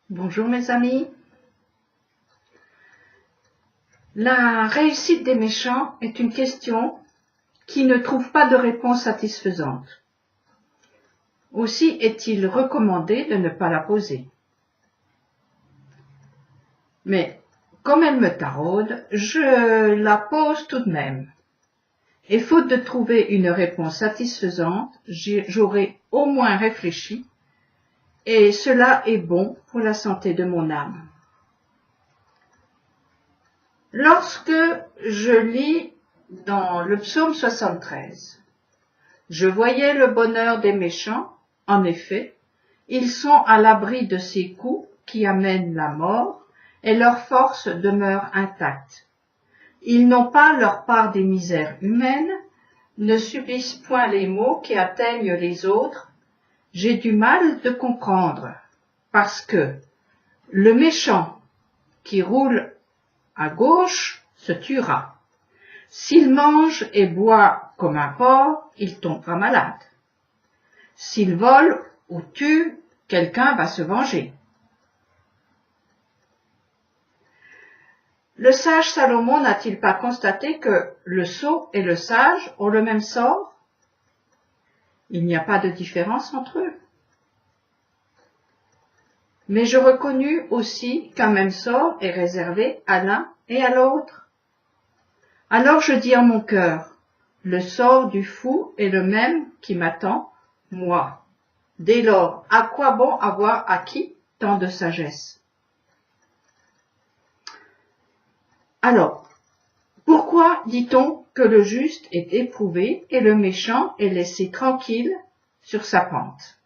Bonjour mes amis. La réussite des méchants est une question qui ne trouve pas de réponse satisfaisante. Aussi est-il recommandé de ne pas la poser. Mais comme elle me taraude, je la pose tout de même. Et faute de trouver une réponse satisfaisante, j'aurai au moins réfléchi, et cela est bon pour la santé de mon âme. Lorsque je lis dans le psaume 73, je voyais le bonheur des méchants. En effet, ils sont à l'abri de ces coups qui amènent la mort, et leur force demeure intacte. Ils n'ont pas leur part des misères humaines, ne subissent point les maux qui atteignent les autres. J'ai du mal de comprendre, parce que le méchant qui roule à gauche se tuera. S'il mange et boit comme un porc, il tombera malade. S'il vole ou tue, quelqu'un va se venger. Le sage Salomon n'a-t-il pas constaté que le sot et le sage ont le même sort? Il n'y a pas de différence entre eux. Mais je reconnus aussi qu'un même sort est réservé à l'un et à l'autre. Alors je dis en mon cœur, le sort du fou est le même qui m'attend, moi. Dès lors, à quoi bon avoir acquis tant de sagesse? Alors, pourquoi dit-on que le juste est éprouvé et le méchant est laissé tranquille sur sa pente?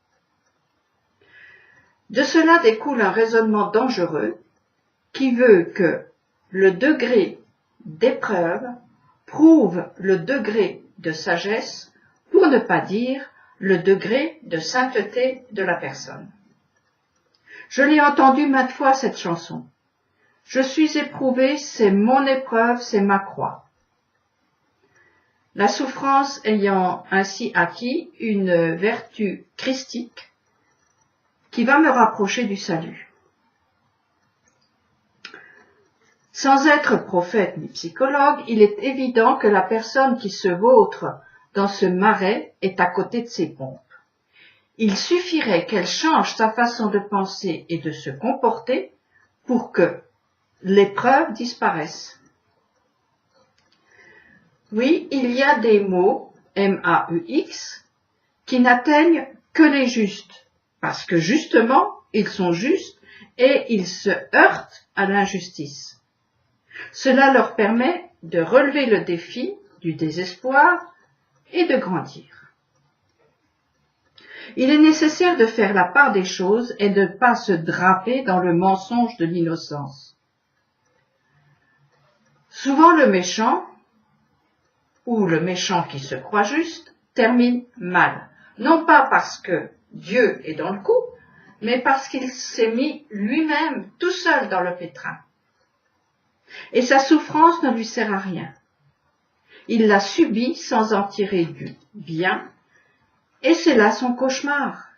De cela découle un raisonnement dangereux qui veut que le degré d'épreuve prouve le degré de sagesse, pour ne pas dire le degré de sainteté de la personne. Je l'ai entendu maintes fois cette chanson. Je suis éprouvé, c'est mon épreuve, c'est ma croix. La souffrance ayant ainsi acquis une vertu christique qui va me rapprocher du salut. Sans être prophète ni psychologue, il est évident que la personne qui se vautre dans ce marais est à côté de ses pompes. Il suffirait qu'elle change sa façon de penser et de se comporter pour que l'épreuve disparaisse. Oui, il y a des maux, M-A-U-X, qui n'atteignent que les justes, parce que justement, ils sont justes et ils se heurtent à l'injustice. Cela leur permet de relever le défi du désespoir et de grandir. Il est nécessaire de faire la part des choses et de ne pas se draper dans le mensonge de l'innocence. Souvent le méchant, ou le méchant qui se croit juste, termine mal. Non pas parce que Dieu est dans le coup, mais parce qu'il s'est mis lui-même tout seul dans le pétrin. Et sa souffrance ne lui sert à rien. Il l'a subie sans en tirer du bien, et c'est là son cauchemar.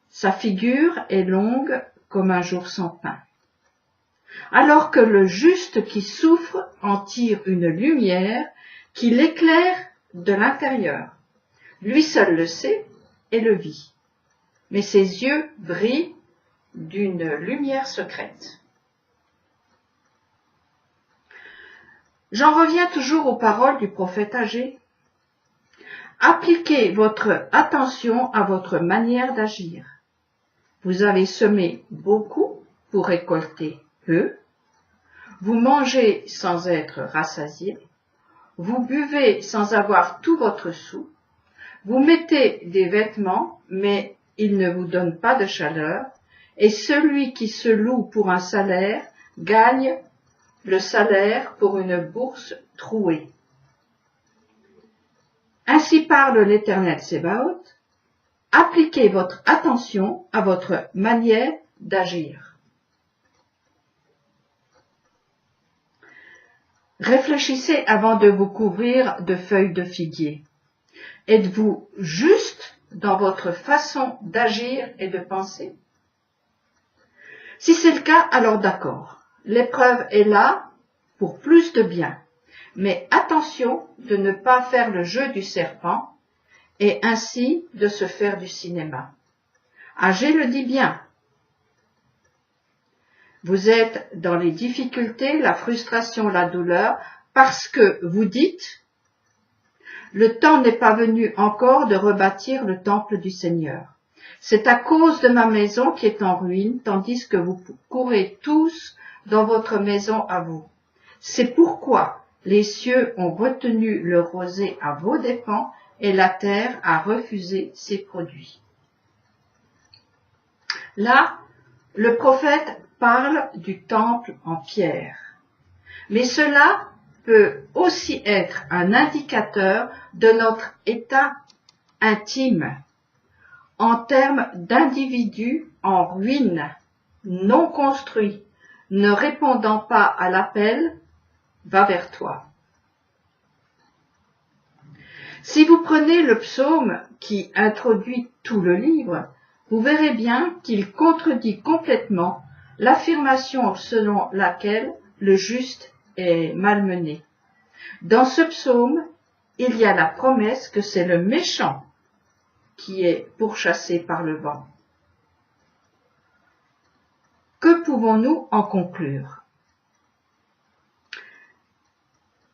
Sa figure est longue comme un jour sans pain. Alors que le juste qui souffre en tire une lumière qui l'éclaire de l'intérieur. Lui seul le sait et le vit. Mais ses yeux brillent d'une lumière secrète. J'en reviens toujours aux paroles du prophète Agé. Appliquez votre attention à votre manière d'agir. Vous avez semé beaucoup pour récolter peu. Vous mangez sans être rassasié. Vous buvez sans avoir tout votre sou. Vous mettez des vêtements, mais ils ne vous donnent pas de chaleur. Et celui qui se loue pour un salaire gagne le salaire pour une bourse trouée. Ainsi parle l'Éternel Sébaoth, appliquez votre attention à votre manière d'agir. Réfléchissez avant de vous couvrir de feuilles de figuier. Êtes-vous juste dans votre façon d'agir et de penser? Si c'est le cas, alors d'accord. L'épreuve est là pour plus de bien. Mais attention de ne pas faire le jeu du serpent et ainsi de se faire du cinéma. Agé le dit bien. Vous êtes dans les difficultés, la frustration, la douleur, parce que vous dites « Le temps n'est pas venu encore de rebâtir le temple du Seigneur. C'est à cause de ma maison qui est en ruine, tandis que vous courez tous dans votre maison à vous. C'est pourquoi les cieux ont retenu le rosée à vos dépens et la terre a refusé ses produits. » Là, le prophète parle du temple en pierre. Mais cela peut aussi être un indicateur de notre état intime en termes d'individus en ruine, non construits, ne répondant pas à l'appel « Va vers toi ». Si vous prenez le psaume qui introduit tout le livre, vous verrez bien qu'il contredit complètement l'affirmation selon laquelle le juste est malmené. Dans ce psaume, il y a la promesse que c'est le méchant qui est pourchassé par le vent. Que pouvons-nous en conclure?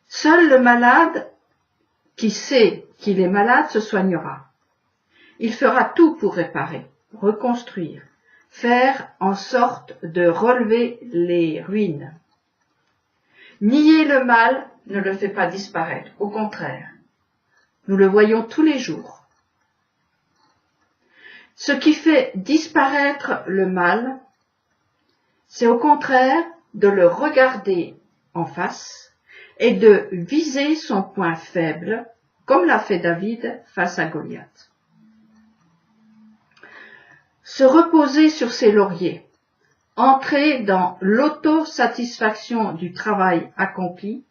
Seul le malade qui sait qu'il est malade se soignera. Il fera tout pour réparer, reconstruire, faire en sorte de relever les ruines. Nier le mal ne le fait pas disparaître, au contraire. Nous le voyons tous les jours. Ce qui fait disparaître le mal, c'est au contraire de le regarder en face et de viser son point faible, comme l'a fait David face à Goliath. Se reposer sur ses lauriers, entrer dans l'autosatisfaction du travail accompli,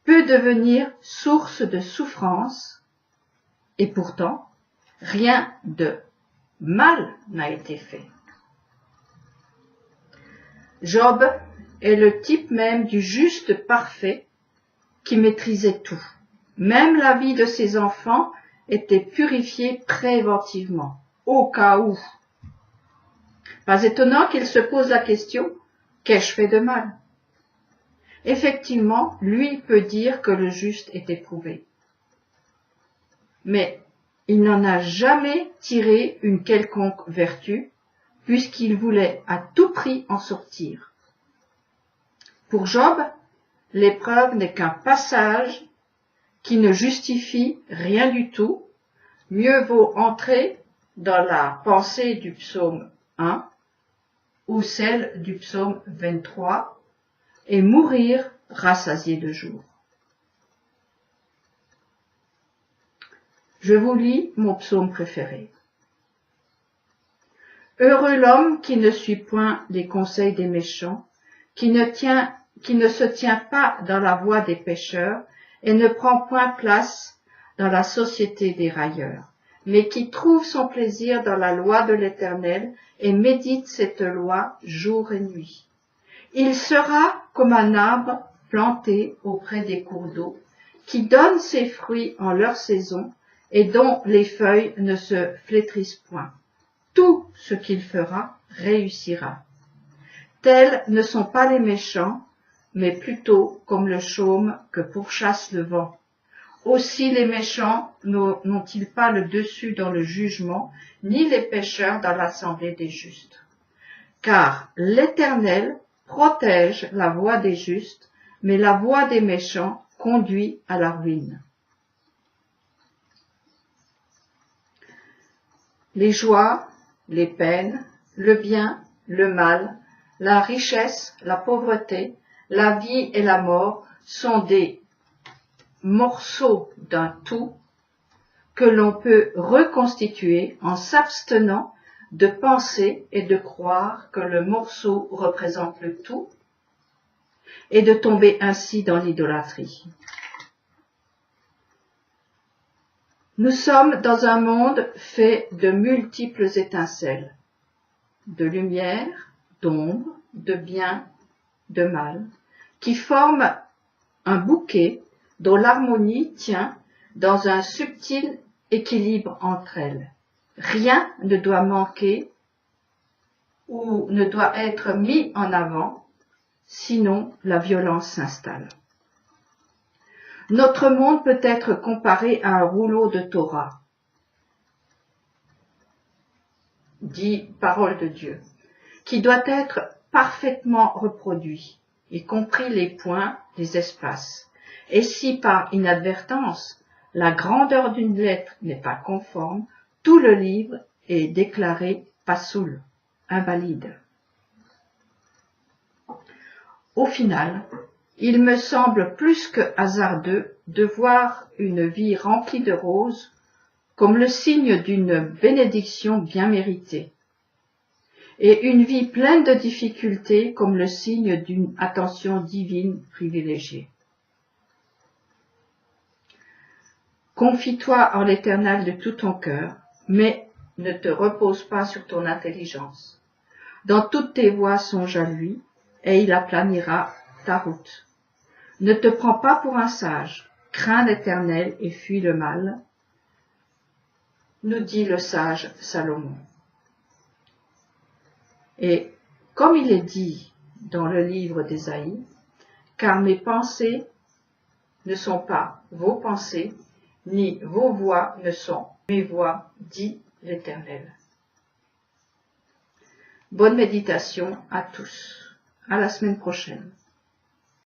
peut devenir source de souffrance, et pourtant, rien de mal n'a été fait. Job est le type même du juste parfait qui maîtrisait tout. Même la vie de ses enfants était purifiée préventivement, au cas où. Pas étonnant qu'il se pose la question « Qu'ai-je fait de mal ?» Effectivement, lui peut dire que le juste est éprouvé. Mais il n'en a jamais tiré une quelconque vertu, puisqu'il voulait à tout prix en sortir. Pour Job, l'épreuve n'est qu'un passage qui ne justifie rien du tout. Mieux vaut entrer dans la pensée du psaume 1 ou celle du psaume 23 et mourir rassasié de jour. Je vous lis mon psaume préféré. Heureux l'homme qui ne suit point les conseils des méchants, qui ne se tient pas dans la voie des pécheurs et ne prend point place dans la société des railleurs, mais qui trouve son plaisir dans la loi de l'Éternel et médite cette loi jour et nuit. Il sera comme un arbre planté auprès des cours d'eau, qui donne ses fruits en leur saison et dont les feuilles ne se flétrissent point. Tout ce qu'il fera réussira. Tels ne sont pas les méchants, mais plutôt comme le chaume que pourchasse le vent. Aussi les méchants n'ont-ils pas le dessus dans le jugement, ni les pécheurs dans l'assemblée des justes. Car l'Éternel protège la voie des justes, mais la voie des méchants conduit à la ruine. Les joies, les peines, le bien, le mal, la richesse, la pauvreté, la vie et la mort sont des morceaux d'un tout que l'on peut reconstituer en s'abstenant de penser et de croire que le morceau représente le tout et de tomber ainsi dans l'idolâtrie. Nous sommes dans un monde fait de multiples étincelles, de lumière, d'ombre, de bien, de mal, qui forment un bouquet dont l'harmonie tient dans un subtil équilibre entre elles. Rien ne doit manquer ou ne doit être mis en avant, sinon la violence s'installe. Notre monde peut être comparé à un rouleau de Torah, dit parole de Dieu, qui doit être parfaitement reproduit, y compris les points, les espaces. Et si par inadvertance, la grandeur d'une lettre n'est pas conforme, tout le livre est déclaré pasoul, invalide. Au final, il me semble plus que hasardeux de voir une vie remplie de roses comme le signe d'une bénédiction bien méritée, et une vie pleine de difficultés comme le signe d'une attention divine privilégiée. Confie-toi en l'Éternel de tout ton cœur, mais ne te repose pas sur ton intelligence. Dans toutes tes voies songe à lui, et il aplanira ta route. Ne te prends pas pour un sage, crains l'Éternel et fuis le mal, nous dit le sage Salomon. Et comme il est dit dans le livre d'Ésaïe, car mes pensées ne sont pas vos pensées, ni vos voix ne sont mes voix, dit l'Éternel. Bonne méditation à tous. À la semaine prochaine.